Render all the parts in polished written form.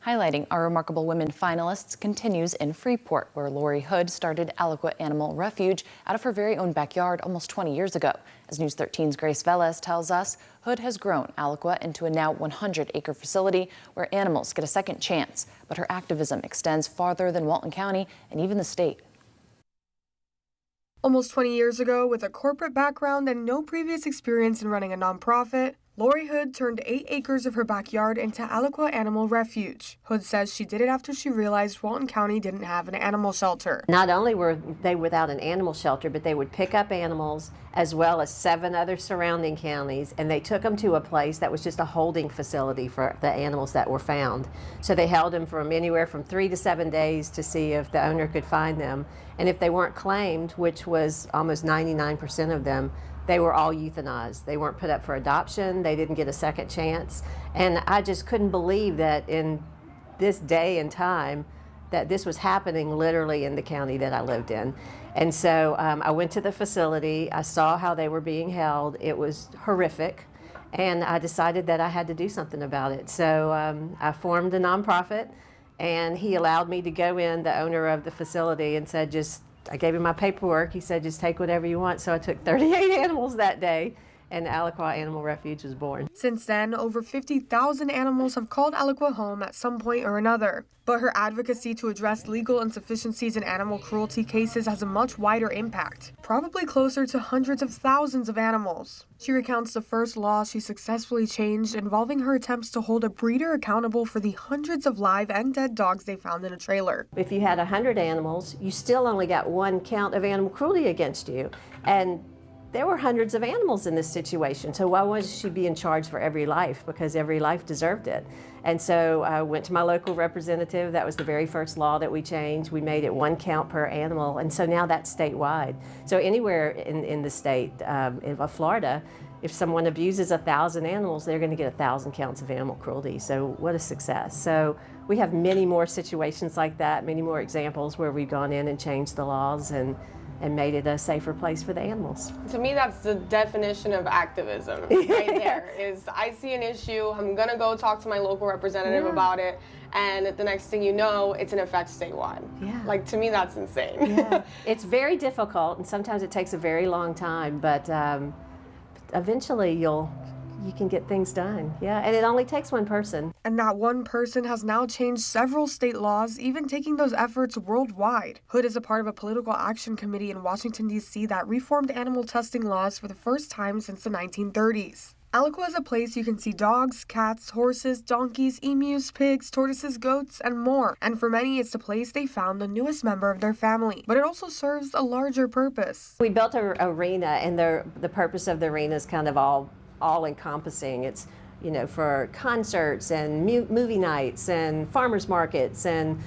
Highlighting our Remarkable Women finalists continues in Freeport, where Laurie Hood started Aliqua Animal Refuge out of her very own backyard almost 20 years ago. As News 13's Grace Velez tells us, Hood has grown Aliqua into a now 100-acre facility where animals get a second chance. But her activism extends farther than Walton County and even the state. Almost 20 years ago, with a corporate background and no previous experience in running a nonprofit, Laurie Hood turned 8 acres of her backyard into Aliqua Animal Refuge. Hood says she did it after she realized Walton County didn't have an animal shelter. Not only were they without an animal shelter, but they would pick up animals as well as 7 other surrounding counties, and they took them to a place that was just a holding facility for the animals that were found. So they held them from anywhere from 3 to 7 days to see if the owner could find them. And if they weren't claimed, which was almost 99% of them, they were all euthanized. They weren't put up for adoption. They didn't get a second chance. And I just couldn't believe that in this day and time that this was happening literally in the county that I lived in. And so I went to the facility. I saw how they were being held. It was horrific. And I decided that I had to do something about it. So I formed a nonprofit, and he allowed me to go in, the owner of the facility, and said, I gave him my paperwork. He said, just take whatever you want. So I took 38 animals that day, and Aliqua Animal Refuge was born. Since then, over 50,000 animals have called Aliqua home at some point or another. But her advocacy to address legal insufficiencies in animal cruelty cases has a much wider impact, probably closer to hundreds of thousands of animals. She recounts the first law she successfully changed involving her attempts to hold a breeder accountable for the hundreds of live and dead dogs they found in a trailer. If you had 100 animals, you still only got 1 count of animal cruelty against you. And there were hundreds of animals in this situation, so why was she being charged for every life? Because every life deserved it. And so I went to my local representative. That was the very first law that we changed. We made it 1 count per animal, and so now that's statewide. So anywhere in the state of Florida, if someone abuses 1,000 animals, they're going to get 1,000 counts of animal cruelty. So what a success. So we have many more situations like that, many more examples where we've gone in and changed the laws and made it a safer place for the animals. To me, that's the definition of activism right there. Is I see an issue, I'm gonna go talk to my local representative about it, and the next thing you know, it's in effect statewide. Yeah. Like, to me, that's insane. Yeah. It's very difficult, and sometimes it takes a very long time, but eventually you can get things done. Yeah, and it only takes 1 person. And that 1 person has now changed several state laws, even taking those efforts worldwide. Hood is a part of a political action committee in Washington, D.C. that reformed animal testing laws for the first time since the 1930s. Aliqua is a place you can see dogs, cats, horses, donkeys, emus, pigs, tortoises, goats, and more. And for many, it's the place they found the newest member of their family. But it also serves a larger purpose. We built an arena, and the purpose of the arena is kind of all-encompassing. It's, you know, for concerts and movie nights and farmers markets, and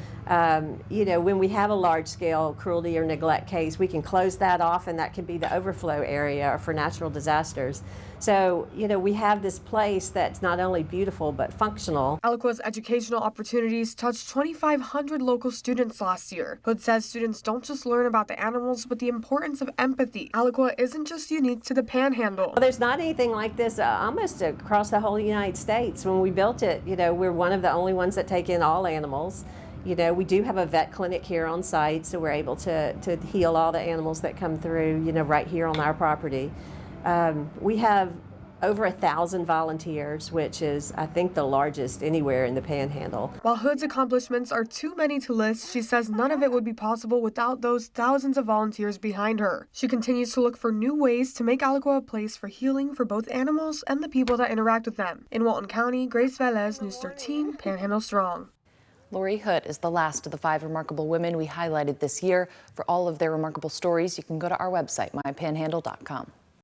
you know, when we have a large-scale cruelty or neglect case, we can close that off, and that can be the overflow area or for natural disasters. So, you know, we have this place that's not only beautiful but functional. Aliqua's educational opportunities touched 2,500 local students last year. Hood says students don't just learn about the animals, but the importance of empathy. Aliqua isn't just unique to the Panhandle. Well, there's not anything like this almost across the whole United States. When we built it, you know, we're one of the only ones that take in all animals. You know, we do have a vet clinic here on site, so we're able to heal all the animals that come through, you know, right here on our property. We have over 1,000 volunteers, which is, I think, the largest anywhere in the Panhandle. While Hood's accomplishments are too many to list, she says none of it would be possible without those thousands of volunteers behind her. She continues to look for new ways to make Aliqua a place for healing for both animals and the people that interact with them. In Walton County, Grace Velez, News 13, Panhandle Strong. Laurie Hood is the last of the 5 remarkable women we highlighted this year. For all of their remarkable stories, you can go to our website, mypanhandle.com.